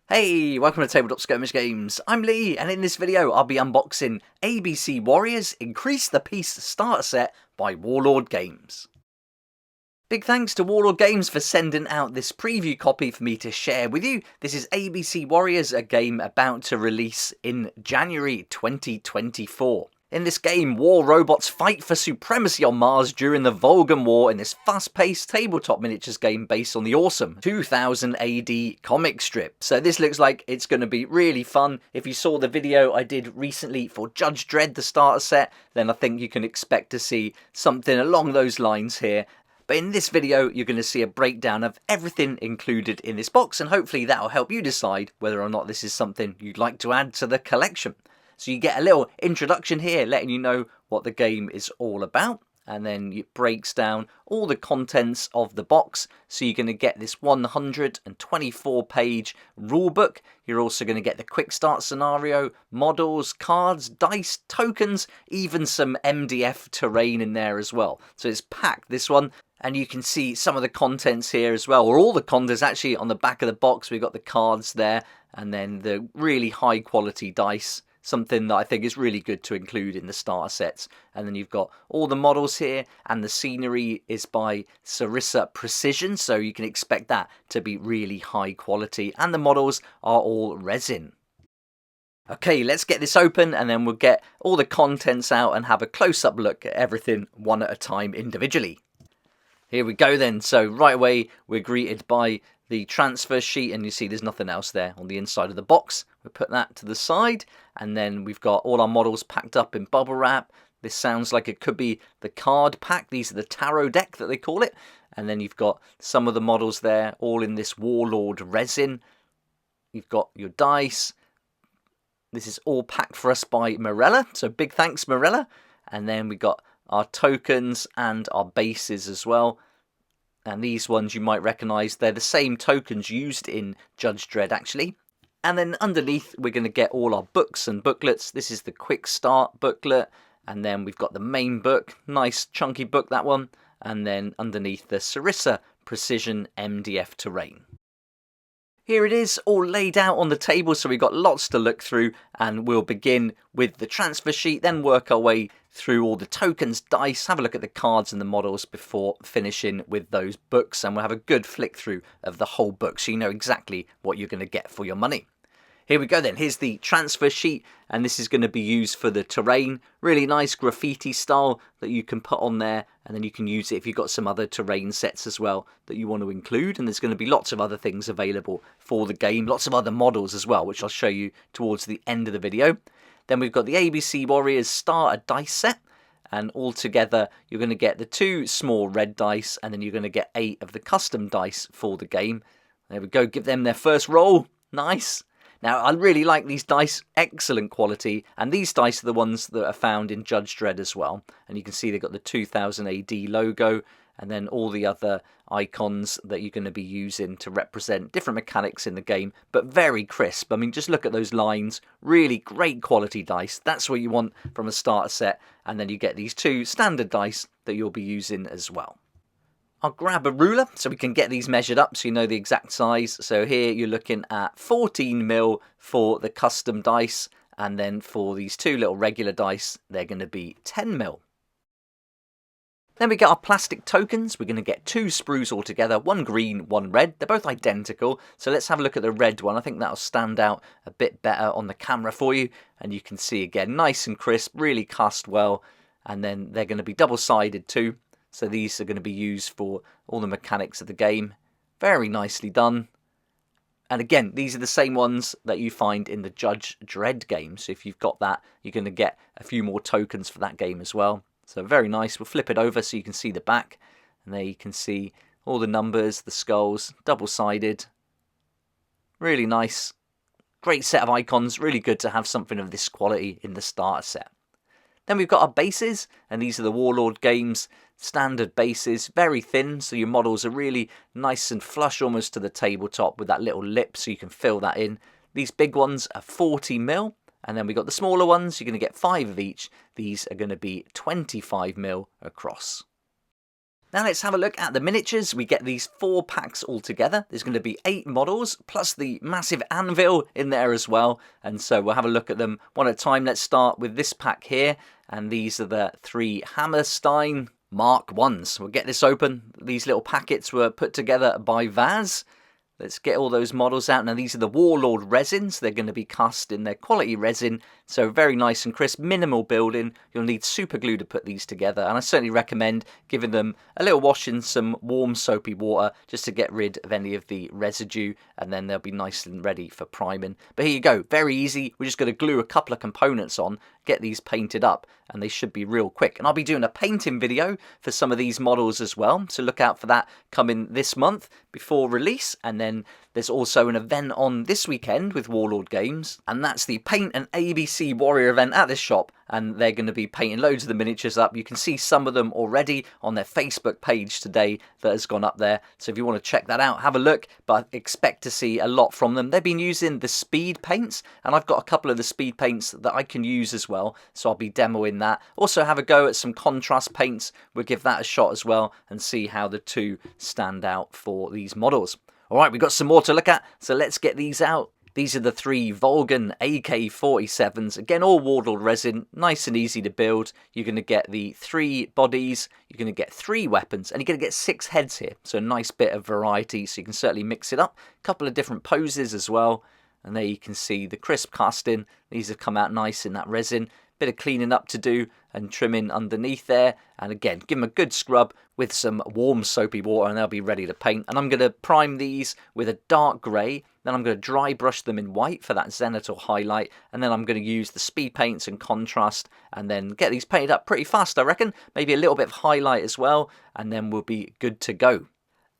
Hey, welcome to Tabletop Skirmish Games. I'm Lee, and in this video I'll be unboxing ABC Warriors Increase the Peace starter set by Warlord Games. Big thanks to Warlord Games for sending out this preview copy for me to share with you. This is ABC Warriors, a game about to release in January 2024. In this game, war robots fight for supremacy on Mars during the Vulcan War in this fast-paced tabletop miniatures game based on the awesome 2000 AD comic strip. So this looks like it's going to be really fun. If you saw the video I did recently for Judge Dredd, the starter set, then I think you can expect to see something along those lines here. But in this video, you're going to see a breakdown of everything included in this box, and hopefully that'll help you decide whether or not this is something you'd like to add to the collection. So you get a little introduction here letting you know what the game is all about, and then it breaks down all the contents of the box. So you're going to get this 124-page rulebook. You're also going to get the quick start scenario, models, cards, dice, tokens, even some MDF terrain in there as well. So it's packed, this one. And you can see some of the contents here as well, or all the contents actually on the back of the box. We've got the cards there, and then the really high quality dice. Something that I think is really good to include in the starter sets. And then you've got all the models here, and the scenery is by Sarissa Precision, so you can expect that to be really high quality. And the models are all resin. Okay, let's get this open, and then we'll get all the contents out and have a close-up look at everything one at a time individually. Here we go then. So right away we're greeted by the transfer sheet, and you see there's nothing else there on the inside of the box. We'll put that to the side, and then we've got all our models packed up in bubble wrap. This sounds like it could be the card pack. These are the tarot deck that they call it. And then you've got some of the models there, all in this Warlord resin. You've got your dice. This is all packed for us by Morella, so big thanks, Morella. And then we've got our tokens and our bases as well. And these ones you might recognise, they're the same tokens used in Judge Dredd actually. And then underneath we're going to get all our books and booklets. This is the quick start booklet, and then we've got the main book, nice chunky book that one, and then underneath the Sarissa Precision MDF terrain. Here it is, all laid out on the table, so we've got lots to look through, and we'll begin with the transfer sheet, then work our way through all the tokens, dice, have a look at the cards and the models before finishing with those books, and we'll have a good flick through of the whole book so you know exactly what you're going to get for your money. Here we go then, here's the transfer sheet, and this is going to be used for the terrain. Really nice graffiti style that you can put on there, and then you can use it if you've got some other terrain sets as well that you want to include. And there's going to be lots of other things available for the game, lots of other models as well, which I'll show you towards the end of the video. Then we've got the ABC Warriors starter dice set, and all together you're going to get the 2 small red dice, and then you're going to get 8 of the custom dice for the game. There we go, give them their first roll, nice. Now, I really like these dice, excellent quality, and these dice are the ones that are found in Judge Dredd as well. And you can see they've got the 2000 AD logo, and then all the other icons that you're going to be using to represent different mechanics in the game, but very crisp. I mean, just look at those lines, really great quality dice. That's what you want from a starter set, and then you get these 2 standard dice that you'll be using as well. I'll grab a ruler so we can get these measured up so you know the exact size. So here you're looking at 14mm for the custom dice, and then for these 2 little regular dice, they're going to be 10mm. Then we get our plastic tokens. We're going to get 2 sprues altogether, 1 green, 1 red. They're both identical, so let's have a look at the red one. I think that'll stand out a bit better on the camera for you, and you can see again, nice and crisp, really cast well, and then they're going to be double-sided too. So these are going to be used for all the mechanics of the game. Very nicely done. And again, these are the same ones that you find in the Judge Dredd game. So if you've got that, you're going to get a few more tokens for that game as well. So very nice. We'll flip it over so you can see the back. And there you can see all the numbers, the skulls, double-sided. Really nice. Great set of icons. Really good to have something of this quality in the starter set. Then we've got our bases, and these are the Warlord Games standard bases, very thin, so your models are really nice and flush almost to the tabletop with that little lip so you can fill that in. These big ones are 40mm, and then we've got the smaller ones, you're going to get 5 of each. These are going to be 25mm across. Now let's have a look at the miniatures. We get these 4 packs all together. There's going to be 8 models, plus the massive anvil in there as well. And so we'll have a look at them one at a time. Let's start with this pack here. And these are the 3 Hammerstein Mark 1s. We'll get this open. These little packets were put together by Vaz. Let's get all those models out. Now these are the Warlord resins. They're going to be cast in their quality resin. So very nice and crisp, minimal building. You'll need super glue to put these together. And I certainly recommend giving them a little wash in some warm soapy water just to get rid of any of the residue. And then they'll be nice and ready for priming. But here you go, very easy. We're just going to glue a couple of components on, get these painted up, and they should be real quick. And I'll be doing a painting video for some of these models as well. So look out for that coming this month before release. And then there's also an event on this weekend with Warlord Games, and that's the Paint and ABC Warrior event at this shop, and they're going to be painting loads of the miniatures up. You can see some of them already on their Facebook page today that has gone up there, so if you want to check that out, have a look, but expect to see a lot from them. They've been using the speed paints, and I've got a couple of the speed paints that I can use as well, so I'll be demoing that. Also have a go at some contrast paints. We'll give that a shot as well and see how the two stand out for these models. Alright, we've got some more to look at, so let's get these out. These are the 3 Volgan AK-47s, again all Warlord resin, nice and easy to build. You're going to get the 3 bodies, you're going to get 3 weapons, and you're going to get 6 heads here. So a nice bit of variety, so you can certainly mix it up. A couple of different poses as well, and there you can see the crisp casting. These have come out nice in that resin. Bit of cleaning up to do and trimming underneath there, and again give them a good scrub with some warm soapy water and they'll be ready to paint. And I'm going to prime these with a dark grey, then I'm going to dry brush them in white for that zenith or highlight, and then I'm going to use the speed paints and contrast and then get these painted up pretty fast, I reckon. Maybe a little bit of highlight as well, and then we'll be good to go.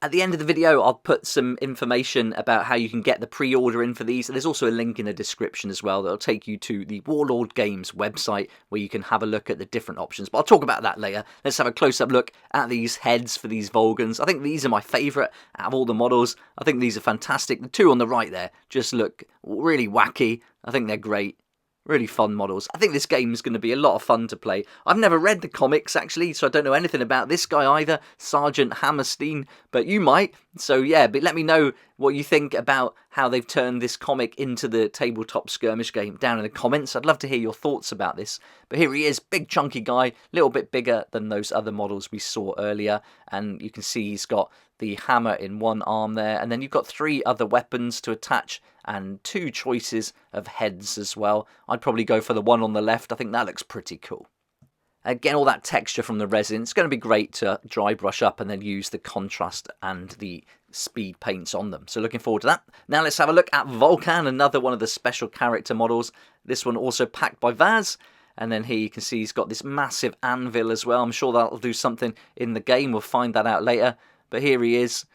At the end of the video, I'll put some information about how you can get the pre-order in for these. There's also a link in the description as well that'll take you to the Warlord Games website where you can have a look at the different options. But I'll talk about that later. Let's have a close-up look at these heads for these Volgans. I think these are my favourite out of all the models. I think these are fantastic. The 2 on the right there just look really wacky. I think they're great. Really fun models. I think this game is going to be a lot of fun to play. I've never read the comics actually, so I don't know anything about this guy either, Sergeant Hammerstein, but you might. So yeah, but let me know what you think about how they've turned this comic into the tabletop skirmish game down in the comments. I'd love to hear your thoughts about this. But here he is, big chunky guy, a little bit bigger than those other models we saw earlier, and you can see he's got the hammer in one arm there, and then you've got 3 other weapons to attach and 2 choices of heads as well. I'd probably go for the one on the left. I think that looks pretty cool. Again, all that texture from the resin, it's going to be great to dry brush up and then use the contrast and the speed paints on them. So looking forward to that. Now let's have a look at Volkan, another one of the special character models. This one also packed by Vaz. And then here you can see he's got this massive anvil as well. I'm sure that'll do something in the game. We'll find that out later. But here he is.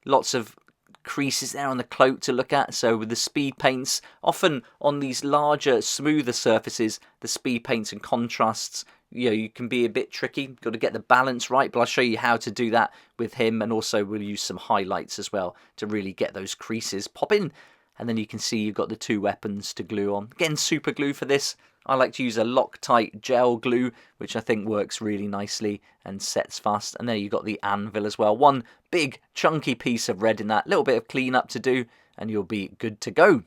Lots of creases there on the cloak to look at. So with the speed paints, often on these larger, smoother surfaces, the speed paints and contrasts, you can be a bit tricky. You've got to get the balance right, but I'll show you how to do that with him, and also we'll use some highlights as well to really get those creases popping. And then you can see you've got the 2 weapons to glue on. Again, super glue for this. I like to use a Loctite gel glue, which I think works really nicely and sets fast. And there you've got the anvil as well. One big chunky piece of red in that. Little bit of clean up to do, and you'll be good to go.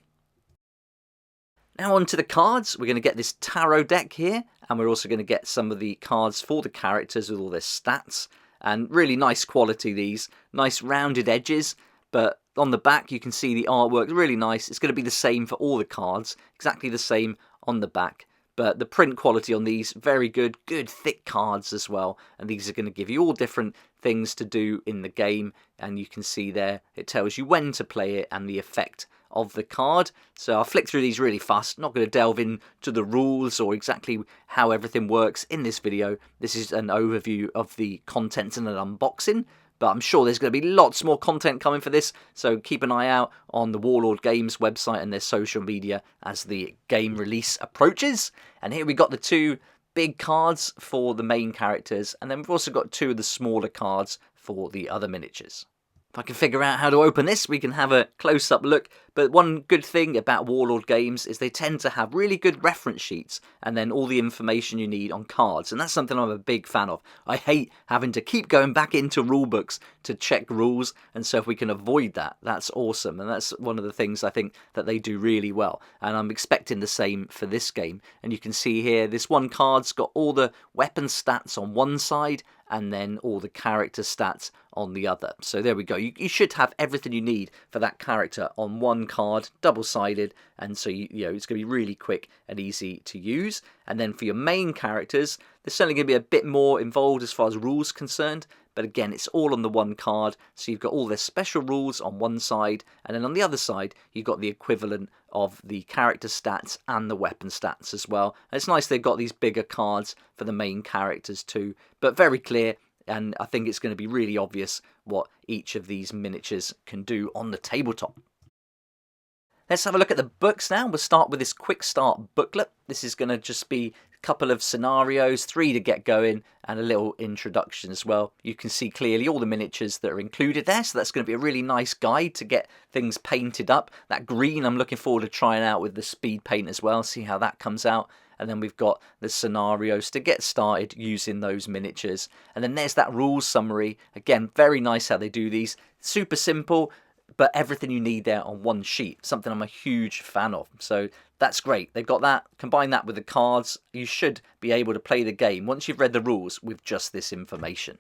Now on to the cards. We're going to get this tarot deck here, and we're also going to get some of the cards for the characters with all their stats. And really nice quality, these. Nice rounded edges, but on the back you can see the artwork, really nice. It's going to be the same for all the cards, exactly the same on the back. But the print quality on these, very good thick cards as well. And these are going to give you all different things to do in the game. And you can see there, it tells you when to play it and the effect of the card. So I'll flick through these really fast. Not going to delve into the rules or exactly how everything works in this video. This is an overview of the contents and an unboxing. But I'm sure there's going to be lots more content coming for this, so keep an eye out on the Warlord Games website and their social media as the game release approaches. And here we got the 2 big cards for the main characters, and then we've also got 2 of the smaller cards for the other miniatures. If I can figure out how to open this, we can have a close-up look. But one good thing about Warlord games is they tend to have really good reference sheets and then all the information you need on cards. And that's something I'm a big fan of. I hate having to keep going back into rulebooks to check rules. And so if we can avoid that, that's awesome. And that's one of the things I think that they do really well. And I'm expecting the same for this game. And you can see here, this one card's got all the weapon stats on one side and then all the character stats on the other. So there we go. You should have everything you need for that character on one card, double-sided, and so you know it's going to be really quick and easy to use. And then for your main characters, there's certainly going to be a bit more involved as far as rules concerned, but again, it's all on the one card, so you've got all their special rules on one side, and then on the other side, you've got the equivalent of the character stats and the weapon stats as well. And it's nice they've got these bigger cards for the main characters too, but very clear, and I think it's going to be really obvious what each of these miniatures can do on the tabletop. Let's have a look at the books now. We'll start with this quick start booklet. This is going to just be a couple of scenarios, 3 to get going, and a little introduction as well. You can see clearly all the miniatures that are included there, so that's going to be a really nice guide to get things painted up. That green I'm looking forward to trying out with the speed paint as well, see how that comes out. And then we've got the scenarios to get started using those miniatures. And then there's that rules summary. Again, very nice how they do these. Super simple, but everything you need there on one sheet. Something I'm a huge fan of. So that's great. They've got that. Combine that with the cards. You should be able to play the game once you've read the rules with just this information.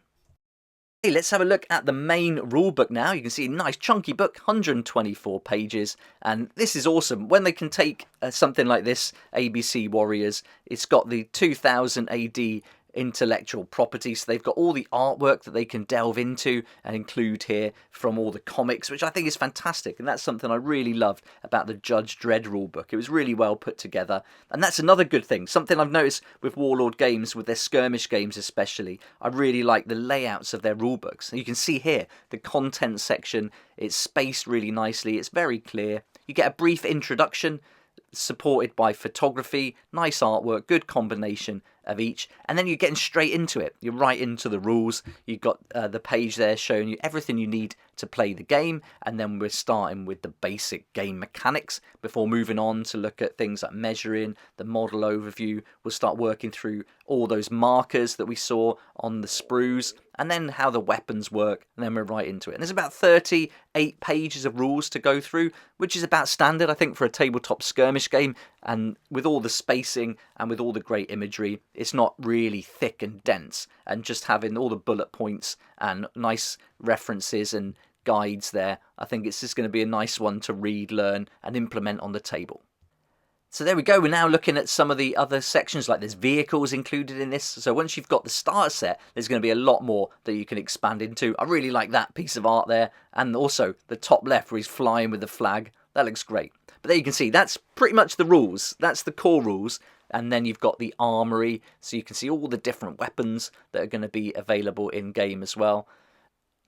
Hey, let's have a look at the main rulebook now. You can see a nice chunky book, 124 pages, and this is awesome. When they can take something like this, ABC Warriors, it's got the 2000 AD intellectual property, so they've got all the artwork that they can delve into and include here from all the comics, which I think is fantastic, and that's something I really loved about the Judge Dredd rulebook. It was really well put together, and that's another good thing, something I've noticed with Warlord games, with their skirmish games especially. I really like the layouts of their rulebooks. And you can see here the content section, it's spaced really nicely, it's very clear. You get a brief introduction supported by photography, nice artwork, good combination of each, and then you're getting straight into it. You're right into the rules. You've got the page there showing you everything you need to play the game, and then we're starting with the basic game mechanics before moving on to look at things like measuring, the model overview. We'll start working through all those markers that we saw on the sprues, and then how the weapons work, and then we're right into it. And there's about 38 pages of rules to go through, which is about standard, I think, for a tabletop skirmish game, and with all the spacing and with all the great imagery, it's not really thick and dense, and just having all the bullet points and nice references and guides there, I think it's just going to be a nice one to read, learn, and implement on the table. So there we go, we're now looking at some of the other sections, like there's vehicles included in this. So once you've got the starter set, there's going to be a lot more that you can expand into. I really like that piece of art there, and also the top left where he's flying with the flag. That looks great. But there you can see, that's pretty much the rules. That's the core rules. And then you've got the armory, so you can see all the different weapons that are going to be available in-game as well.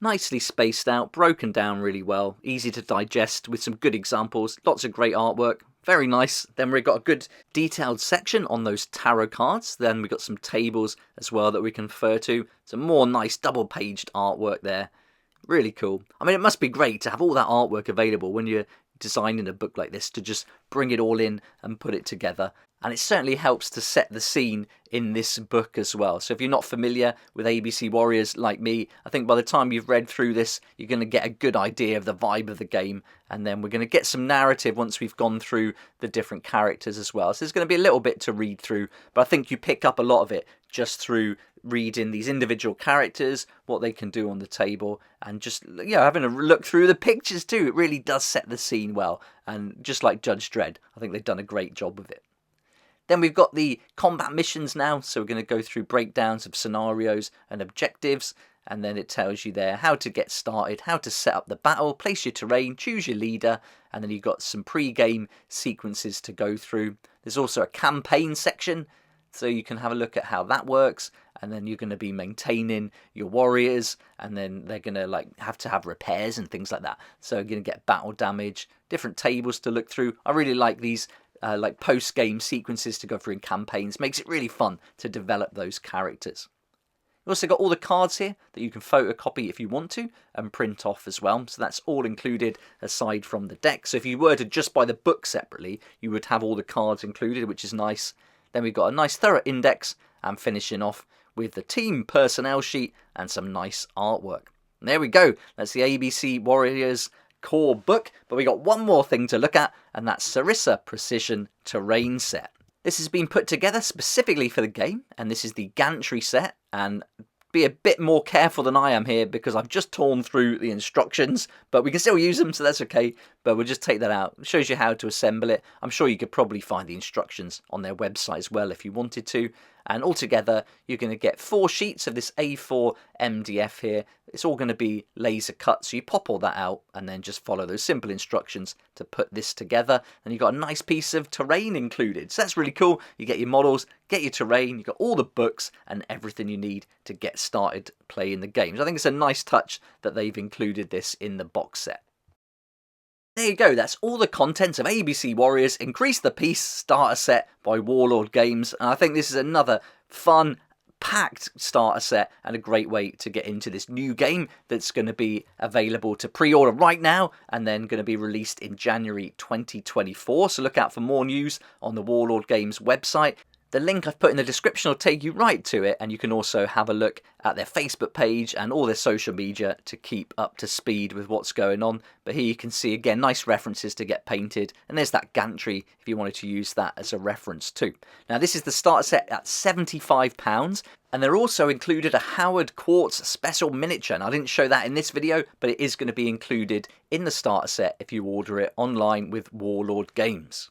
Nicely spaced out, broken down really well, easy to digest with some good examples, lots of great artwork, very nice. Then we've got a good detailed section on those tarot cards, then we've got some tables as well that we can refer to, some more nice double-paged artwork there, really cool. I mean, it must be great to have all that artwork available when you're designing a book like this, to just bring it all in and put it together. And it certainly helps to set the scene in this book as well. So if you're not familiar with ABC Warriors like me, I think by the time you've read through this, you're going to get a good idea of the vibe of the game. And then we're going to get some narrative once we've gone through the different characters as well. So there's going to be a little bit to read through, but I think you pick up a lot of it just through reading these individual characters, what they can do on the table, and just having a look through the pictures too. It really does set the scene well, and just like Judge Dredd, I think they've done a great job with it. Then we've got the combat missions now, so we're going to go through breakdowns of scenarios and objectives, and then it tells you there how to get started, how to set up the battle, place your terrain, choose your leader, and then you've got some pre-game sequences to go through. There's also a campaign section, so you can have a look at how that works, and then you're going to be maintaining your warriors, and then they're going to have to have repairs and things like that. So you're going to get battle damage, different tables to look through. I really like these post-game sequences to go through in campaigns. Makes it really fun to develop those characters. We've also got all the cards here that you can photocopy if you want to and print off as well. So that's all included aside from the deck. So if you were to just buy the book separately, you would have all the cards included, which is nice. Then we've got a nice thorough index and finishing off with the team personnel sheet and some nice artwork. And there we go. That's the ABC Warriors core book. But we got one more thing to look at, and that's Sarissa Precision Terrain set. This has been put together specifically for the game, and this is the gantry set, and be a bit more careful than I am here because I've just torn through the instructions, but we can still use them, so that's okay. But we'll just take that out. It shows you how to assemble it. I'm sure you could probably find the instructions on their website as well if you wanted to. And altogether, you're going to get 4 sheets of this A4 MDF here. It's all going to be laser cut, so you pop all that out and then just follow those simple instructions to put this together. And you've got a nice piece of terrain included. So that's really cool. You get your models, get your terrain, you've got all the books and everything you need to get started playing the games. I think it's a nice touch that they've included this in the box set. There you go, that's all the contents of ABC Warriors Increase the Peace starter set by Warlord Games, and I think this is another fun, packed starter set and a great way to get into this new game that's going to be available to pre-order right now and then going to be released in January 2024, so look out for more news on the Warlord Games website. The link I've put in the description will take you right to it, and you can also have a look at their Facebook page and all their social media to keep up to speed with what's going on. But here you can see, again, nice references to get painted, and there's that gantry if you wanted to use that as a reference too. Now, this is the starter set at £75, and they're also included a Howard Quartz special miniature. And I didn't show that in this video, but it is going to be included in the starter set if you order it online with Warlord Games.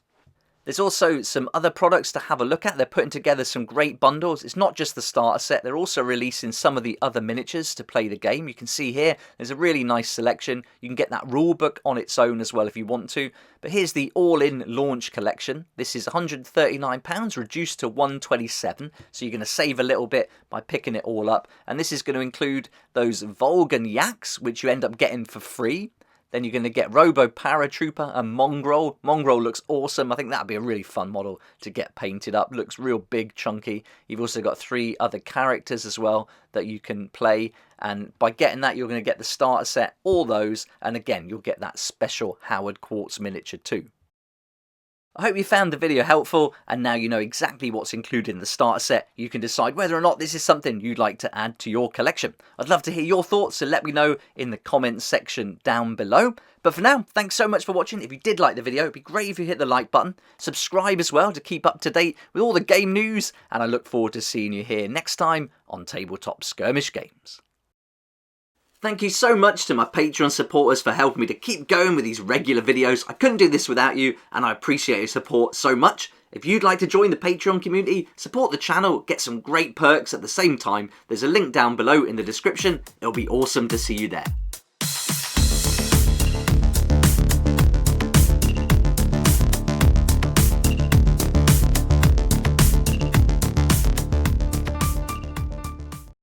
There's also some other products to have a look at. They're putting together some great bundles. It's not just the starter set, they're also releasing some of the other miniatures to play the game. You can see here, there's a really nice selection. You can get that rulebook on its own as well if you want to. But here's the all-in launch collection. This is £139, reduced to £127. So you're going to save a little bit by picking it all up. And this is going to include those Volgan Yaks, which you end up getting for free. Then you're going to get Robo Paratrooper and Mongrel. Mongrel looks awesome. I think that'd be a really fun model to get painted up. Looks real big, chunky. You've also got 3 other characters as well that you can play. And by getting that, you're going to get the starter set, all those. And again, you'll get that special Howard Quartz miniature too. I hope you found the video helpful, and now you know exactly what's included in the starter set. You can decide whether or not this is something you'd like to add to your collection. I'd love to hear your thoughts, so let me know in the comments section down below. But for now, thanks so much for watching. If you did like the video, it'd be great if you hit the like button. Subscribe as well to keep up to date with all the game news, and I look forward to seeing you here next time on Tabletop Skirmish Games. Thank you so much to my Patreon supporters for helping me to keep going with these regular videos. I couldn't do this without you, and I appreciate your support so much. If you'd like to join the Patreon community, support the channel, get some great perks at the same time, there's a link down below in the description. It'll be awesome to see you there.